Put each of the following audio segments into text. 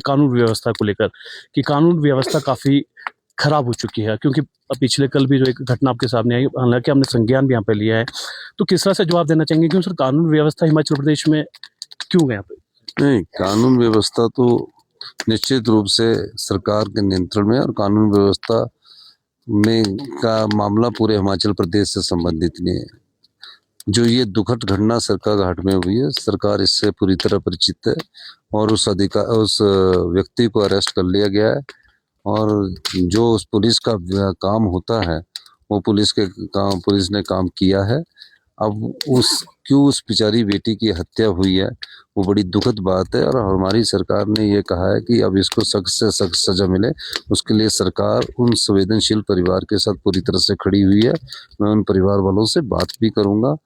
कानून व्यवस्था को लेकर कि कानून व्यवस्था काफ़ी खराब हो चुकी है, क्योंकि पिछले कल भी जो एक घटना आपके सामने आई, हालांकि हमने संज्ञान भी यहाँ पे लिया है, तो किस तरह से जवाब देना चाहेंगे कि सर कानून व्यवस्था हिमाचल प्रदेश में क्यों है यहाँ पे? नहीं, कानून व्यवस्था तो निश्चित रूप से सरकार के नियंत्रण में, और कानून व्यवस्था में का मामला पूरे हिमाचल प्रदेश से संबंधित नहीं है। जो ये दुखद घटना सरकाघाट में हुई है, सरकार इससे पूरी तरह परिचित है और उस व्यक्ति को अरेस्ट कर लिया गया है। और जो उस पुलिस का काम होता है वो पुलिस ने काम किया है। अब क्यों उस बेचारी बेटी की हत्या हुई है वो बड़ी दुखद बात है, और हमारी सरकार ने ये कहा है कि अब इसको सख्त से सख्त सजा मिले। उसके लिए सरकार उन संवेदनशील परिवार के साथ पूरी तरह से खड़ी हुई है। मैं उन परिवार वालों से बात भी करूंगा,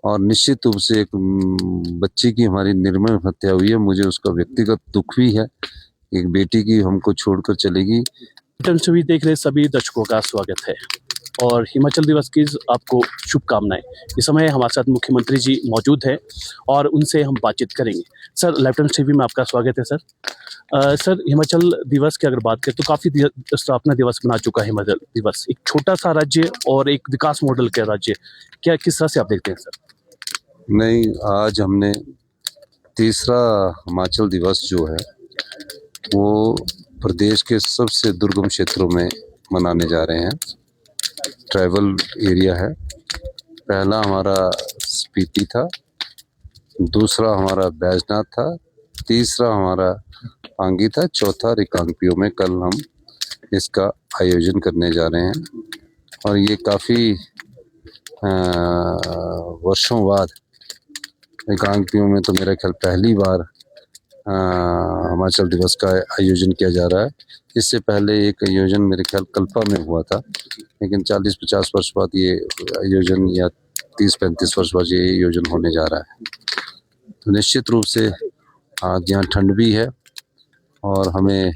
और निश्चित रूप से एक बच्ची की हमारी निर्मम हत्या हुई है, मुझे उसका व्यक्तिगत दुख भी है। एक बेटी की हमको छोड़कर चलेगी। टीवी देख रहे सभी दर्शकों का स्वागत है और हिमाचल दिवस की आपको शुभकामनाएं। इस समय हमारे साथ मुख्यमंत्री जी मौजूद हैं और उनसे हम बातचीत करेंगे। सर, लेफ्टिनेंट टीवी में आपका स्वागत है सर। सर, हिमाचल दिवस की अगर बात करें तो काफ़ी स्थापना दिवस बना चुका है हिमाचल दिवस। एक छोटा सा राज्य और एक विकास मॉडल का राज्य, क्या किस तरह से आप देखते हैं सर? नहीं, आज हमने तीसरा हिमाचल दिवस जो है वो प्रदेश के सबसे दुर्गम क्षेत्रों में मनाने जा रहे हैं। ट्राइबल एरिया है। पहला हमारा स्पीति था, दूसरा हमारा बैजनाथ था, तीसरा हमारा पांगी था, चौथा रिकांगपिओ में कल हम इसका आयोजन करने जा रहे हैं। और ये काफ़ी वर्षों बाद रिकांगपिओ में तो मेरा ख्याल पहली बार हिमाचल दिवस का आयोजन किया जा रहा है। इससे पहले एक आयोजन मेरे ख्याल कल्पा में हुआ था, लेकिन 40-50 वर्ष बाद ये आयोजन, या 30-35 वर्ष बाद ये आयोजन होने जा रहा है। तो निश्चित रूप से आज यहाँ ठंड भी है और हमें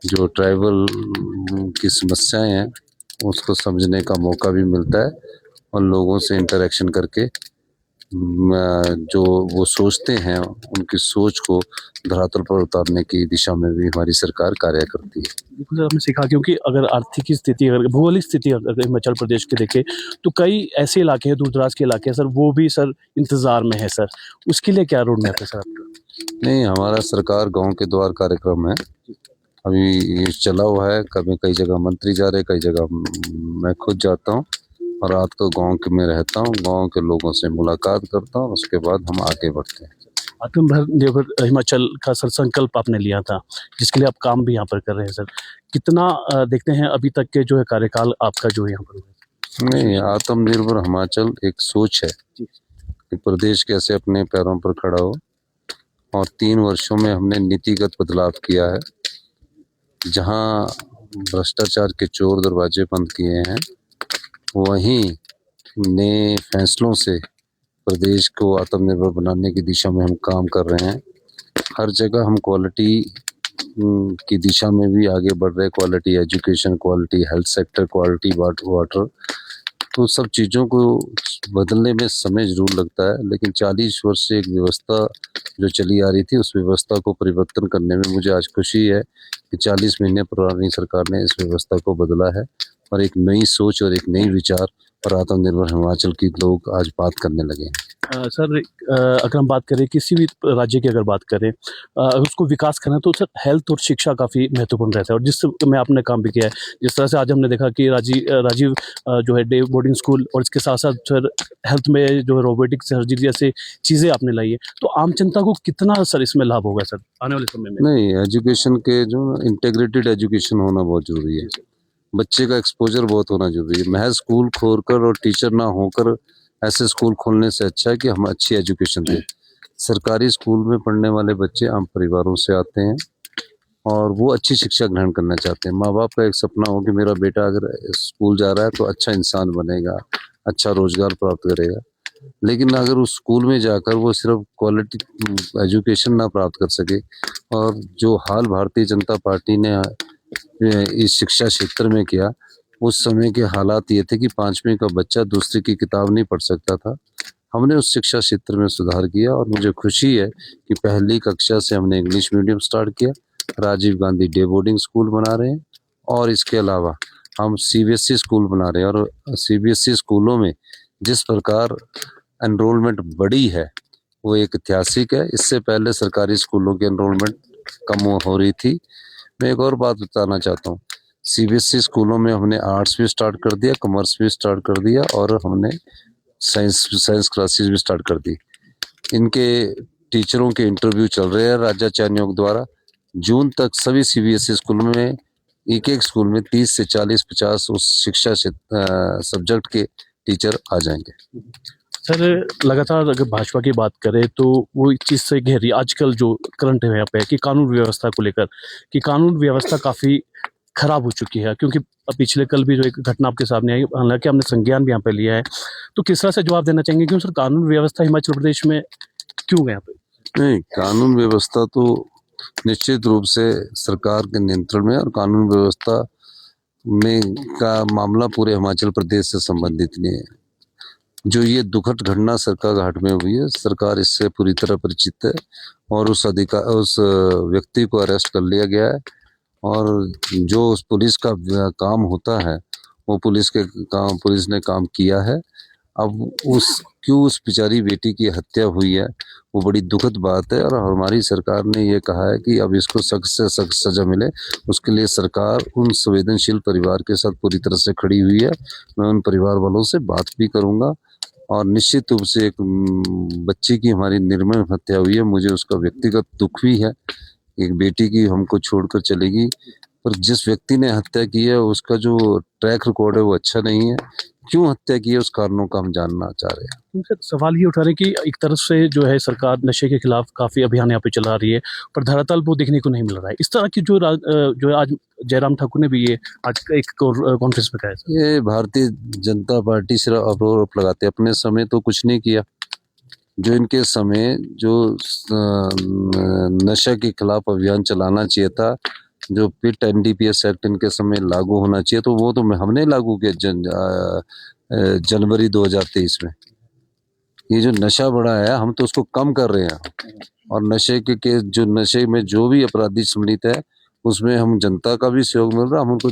जो ट्राइबल की समस्याएं हैं उसको समझने का मौका भी मिलता है, और लोगों से इंटरेक्शन करके जो वो सोचते हैं उनकी सोच को धरातल पर उतारने की दिशा में भी हमारी सरकार कार्य करती है। बिल्कुल, हमने सीखा, क्योंकि अगर आर्थिक स्थिति, अगर भौगोलिक स्थिति अगर हिमाचल प्रदेश के देखें तो कई ऐसे इलाके हैं, दूर दराज के इलाके हैं सर, वो भी सर इंतजार में है सर। उसके लिए क्या रोड मैप है सर आपका? नहीं, हमारा सरकार गांव के द्वार कार्यक्रम है, अभी ये चला हुआ है। कई जगह मंत्री जा रहे, कई जगह मैं खुद जाता हूँ, और रात को गांव में रहता हूँ, गांव के लोगों से मुलाकात करता हूँ, उसके बाद हम आगे बढ़ते हैं। आत्मनिर्भर हिमाचल का सर संकल्प आपने लिया था, जिसके लिए आप काम भी यहाँ पर कर रहे हैं सर। कितना देखते हैं अभी तक के जो है कार्यकाल आपका जो है यहाँ पर? नहीं, आत्मनिर्भर हिमाचल एक सोच है कि प्रदेश कैसे अपने पैरों पर खड़ा हो, और 3 वर्षों में हमने नीतिगत बदलाव किया है। जहाँ भ्रष्टाचार के चोर दरवाजे बंद किए हैं, वहीं नए फैसलों से प्रदेश को आत्मनिर्भर बनाने की दिशा में हम काम कर रहे हैं। हर जगह हम क्वालिटी की दिशा में भी आगे बढ़ रहे हैं। Quality education, quality health sector, quality water, तो सब चीज़ों को बदलने में समय जरूर लगता है, लेकिन 40 वर्ष से एक व्यवस्था जो चली आ रही थी उस व्यवस्था को परिवर्तन करने में मुझे आज खुशी है कि 40 महीने पुरानी सरकार ने इस व्यवस्था को बदला है, और एक नई सोच और एक नई विचार और आत्मनिर्भर हिमाचल की लोग आज बात करने लगे हैं। सर, अगर हम बात करें किसी भी राज्य की, अगर बात करें उसको विकास करना, तो सर हेल्थ और शिक्षा काफ़ी महत्वपूर्ण रहता है, और जिस में आपने काम भी किया है। जिस तरह से आज हमने देखा कि राजीव जो है डे बोर्डिंग स्कूल, और इसके साथ साथ सर हेल्थ में जो है रोबोटिक सर्जरी जैसे चीज़ें आपने लाई है, तो आम जनता को कितना सर इसमें लाभ होगा सर आने वाले समय में? नहीं, एजुकेशन के जो इंटीग्रेटेड एजुकेशन होना बहुत जरूरी है। बच्चे का एक्सपोजर बहुत होना जरूरी है। महज स्कूल खोलकर और टीचर ना होकर ऐसे स्कूल खोलने से अच्छा है कि हम अच्छी एजुकेशन दें। सरकारी स्कूल में पढ़ने वाले बच्चे आम परिवारों से आते हैं और वो अच्छी शिक्षा ग्रहण करना चाहते हैं। माँ बाप का एक सपना हो कि मेरा बेटा अगर स्कूल जा रहा है तो अच्छा इंसान बनेगा, अच्छा रोजगार प्राप्त करेगा। लेकिन अगर उस स्कूल में जाकर वो सिर्फ क्वालिटी एजुकेशन ना प्राप्त कर सके, और जो हाल भारतीय जनता पार्टी ने इस शिक्षा क्षेत्र में किया, उस समय के हालात ये थे कि 5वीं का बच्चा दूसरी की किताब नहीं पढ़ सकता था। हमने उस शिक्षा क्षेत्र में सुधार किया, और मुझे खुशी है कि पहली कक्षा से हमने इंग्लिश मीडियम स्टार्ट किया, Rajiv Gandhi day boarding school बना रहे हैं, और इसके अलावा हम सीबीएसई स्कूल बना रहे हैं। और सीबीएसई स्कूलों में जिस प्रकार एनरोलमेंट बढ़ी है वो एक ऐतिहासिक है। इससे पहले सरकारी स्कूलों की एनरोलमेंट कम हो रही थी। मैं एक और बात बताना चाहता हूँ, सीबीएसई स्कूलों में हमने आर्ट्स भी स्टार्ट कर दिया, कॉमर्स भी स्टार्ट कर दिया, और हमने साइंस क्लासेस भी स्टार्ट कर दी। इनके टीचरों के इंटरव्यू चल रहे हैं राज्य चयन आयोग द्वारा। जून तक सभी सीबीएसई स्कूलों में एक एक स्कूल में 30 से 40 50 उस शिक्षा सब्जेक्ट के टीचर आ जाएंगे। सर लगातार अगर भाजपा की बात करें तो वो इस चीज़ से घेरी आजकल जो करंट है यहाँ पे कि कानून व्यवस्था को लेकर कि कानून व्यवस्था काफ़ी खराब हो चुकी है, क्योंकि पिछले कल भी जो एक घटना आपके सामने आई, हालांकि हमने संज्ञान भी यहाँ पे लिया है, तो किस तरह से जवाब देना चाहेंगे क्यों सर कानून व्यवस्था हिमाचल प्रदेश में क्यों है यहाँ पे? नहीं, कानून व्यवस्था तो निश्चित रूप से सरकार के नियंत्रण में, और कानून व्यवस्था में का मामला पूरे हिमाचल प्रदेश से संबंधित नहीं है। जो ये दुखद घटना सरका घाट में हुई है, सरकार इससे पूरी तरह परिचित है, और उस व्यक्ति को अरेस्ट कर लिया गया है। और जो उस पुलिस का काम होता है वो पुलिस ने काम किया है। अब क्यों उस बेचारी बेटी की हत्या हुई है वो बड़ी दुखद बात है, और हमारी सरकार ने ये कहा है कि अब इसको सख्त से सख्त सजा मिले। उसके लिए सरकार उन संवेदनशील परिवार के साथ पूरी तरह से खड़ी हुई है। मैं उन परिवार वालों से बात भी करूंगा, और निश्चित रूप से एक बच्ची की हमारी निर्मम हत्या हुई है, मुझे उसका व्यक्तिगत दुख भी है। एक बेटी की हमको छोड़कर चलेगी, पर जिस व्यक्ति ने हत्या की है उसका जो ट्रैक रिकॉर्ड है वो अच्छा नहीं है। क्यों हत्या की है उस कारणों का हम जानना चाह रहे हैं। सर सवाल ये उठा रहे हैं कि एक तरफ से जो है सरकार नशे के खिलाफ काफ़ी अभियान यहाँ पे चला रही है, पर धरातल वो देखने को नहीं मिल रहा है। इस तरह की जो आज जयराम ठाकुर ने भी ये आज एक कॉन्फ्रेंस में कहा है सर। ये भारतीय जनता पार्टी सिर्फ आरोप लगाते हैं, अपने समय तो कुछ नहीं किया। जो इनके समय जो नशा के खिलाफ अभियान चलाना चाहिए था, जो पिट एनडीपीएस एक्ट इनके समय लागू होना चाहिए, तो वो तो हमने लागू किया जनवरी 2023 में। ये जो नशा बढ़ा है हम तो उसको कम कर रहे हैं, और नशे में जो भी अपराधी सम्मिलित है उसमें हम जनता का भी सहयोग मिल रहा है। हम उनको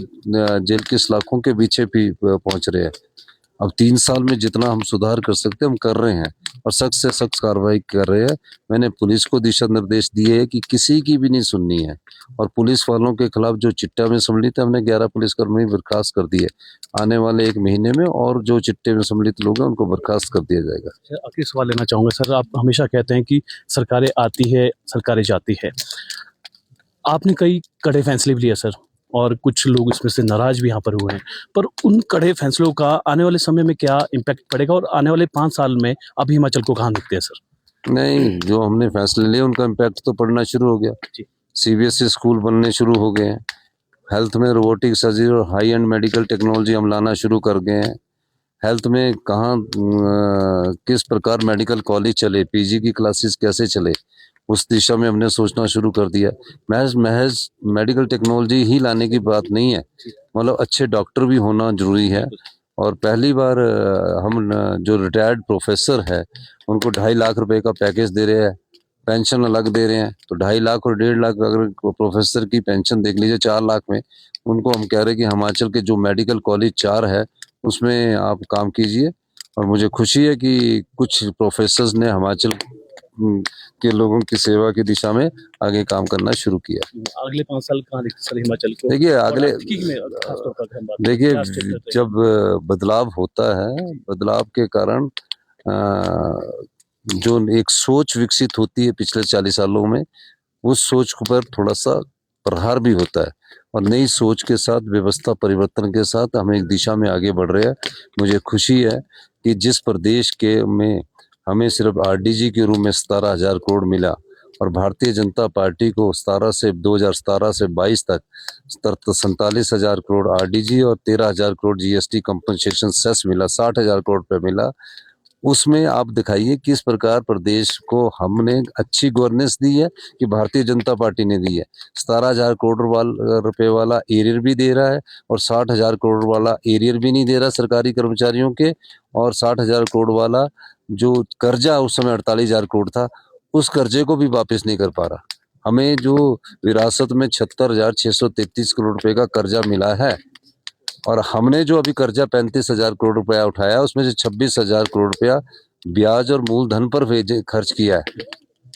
जेल की सलाखों के पीछे भी पहुंच रहे हैं। अब 3 साल में जितना हम सुधार कर सकते हैं हम कर रहे हैं, और सख्त से सख्त कार्रवाई कर रहे हैं। मैंने पुलिस को दिशा निर्देश दिए हैं कि किसी की भी नहीं सुननी है, और पुलिस वालों के खिलाफ जो चिट्टा में सम्मिलित है हमने 11 पुलिसकर्मी बर्खास्त कर दिए। आने वाले 1 महीने में और जो चिट्टे में सम्मिलित लोग हैं उनको बर्खास्त कर दिया जाएगा। आखिरी सवाल लेना चाहूँगा सर, आप हमेशा कहते हैं कि सरकारें आती है सरकारें जाती है, आपने कई कड़े फैसले भी लिए सर, और कुछ लोग इसमें से नाराज भी यहाँ पर हुए हैं, पर उन कड़े फैसलों का आने वाले समय में क्या इम्पैक्ट पड़ेगा, और आने वाले 5 साल में अब हिमाचल को कहाँ देखते हैं सर? नहीं, जो हमने फैसले लिए उनका इम्पैक्ट तो पड़ना शुरू हो गया। सीबीएसई स्कूल बनने शुरू हो गए हैं, हेल्थ में रोबोटिक सर्जरी और हाई एंड मेडिकल टेक्नोलॉजी हम लाना शुरू कर गए हैं। हेल्थ में किस प्रकार मेडिकल कॉलेज चले, पीजी की क्लासेस कैसे चले, उस दिशा में हमने सोचना शुरू कर दिया। महज मेडिकल टेक्नोलॉजी ही लाने की बात नहीं है, मतलब अच्छे डॉक्टर भी होना जरूरी है। और पहली बार हम जो रिटायर्ड प्रोफेसर है उनको 2.5 लाख रुपए का पैकेज दे रहे हैं, पेंशन अलग दे रहे हैं। तो 2.5 लाख और 1.5 लाख अगर प्रोफेसर की पेंशन देख लीजिए 4 लाख में, उनको हम कह रहे हैं कि हिमाचल के जो मेडिकल कॉलेज 4 है उसमें आप काम कीजिए। और मुझे खुशी है कि कुछ प्रोफेसर्स ने हिमाचल के लोगों की सेवा की दिशा में आगे काम करना शुरू किया। अगले 5 साल कहाँ देखते सर हिमाचल को? देखिए जब बदलाव होता है, बदलाव के कारण जो एक सोच विकसित होती है पिछले 40 सालों में, उस सोच पर थोड़ा सा प्रहार भी होता है, और नई सोच के साथ व्यवस्था परिवर्तन के साथ हम एक दिशा में आगे बढ़ रहे हैं। मुझे खुशी है कि जिस प्रदेश में हमें सिर्फ आरडीजी के रूप में 17,000 करोड़ मिला, और भारतीय जनता पार्टी को 2017 से 22 तक 47,000 करोड़ आरडीजी और 13,000 करोड़ जीएसटी कंपनसेशन सेस मिला, 60,000 करोड़ पे मिला। उसमें आप दिखाइए किस प्रकार प्रदेश को हमने अच्छी गवर्नेंस दी है कि भारतीय जनता पार्टी ने दी है। 17,000 करोड़ रुपए वाला एरियर भी दे रहा है, और 60,000 करोड़ वाला एरियर भी नहीं दे रहा सरकारी कर्मचारियों के, और 60,000 करोड़ वाला जो कर्जा उस समय 48,000 करोड़ था उस कर्जे को भी वापस नहीं कर पा रहा। हमें जो विरासत में 76,633 करोड़ रुपए का कर्जा मिला है, और हमने जो अभी कर्जा 35,000 करोड़ रुपया उठाया, उसमें से 26,000 करोड़ रुपया ब्याज और मूलधन पर खर्च किया है।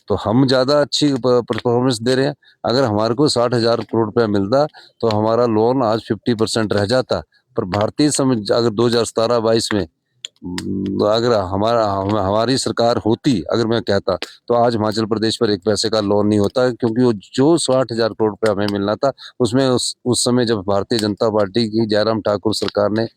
तो हम ज्यादा अच्छी परफॉर्मेंस दे रहे हैं। अगर हमारे को 60,000 करोड़ रुपया मिलता तो हमारा लोन आज 50% रह जाता। पर भारतीय अगर 2017-22 में अगर हमारी सरकार होती, अगर मैं कहता, तो आज हिमाचल प्रदेश पर एक पैसे का लोन नहीं होता, क्योंकि वो जो 60,000 करोड़ रुपया हमें मिलना था, उसमें उस समय जब भारतीय जनता पार्टी की जयराम ठाकुर सरकार ने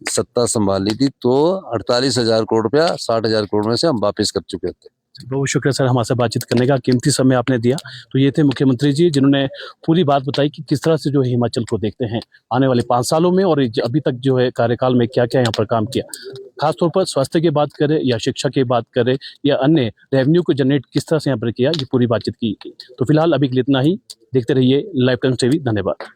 सत्ता संभाली थी, तो 48,000 करोड़ रुपया 60,000 करोड़ में से हम वापस कर चुके थे। बहुत शुक्रिया सर, हमारे बातचीत करने का कीमती समय आपने दिया। तो ये थे मुख्यमंत्री जी, जिन्होंने पूरी बात बताई कि किस तरह से जो है हिमाचल को देखते हैं आने वाले 5 सालों में, और अभी तक जो है कार्यकाल में क्या क्या यहाँ पर काम किया। खासतौर पर स्वास्थ्य की बात करें या शिक्षा की बात करें या अन्य रेवेन्यू को जनरेट किस तरह से यहाँ पर किया, ये पूरी बातचीत की। तो फिलहाल अभी के लिए इतना ही। देखते रहिए लाइव टाइम्स टीवी। धन्यवाद।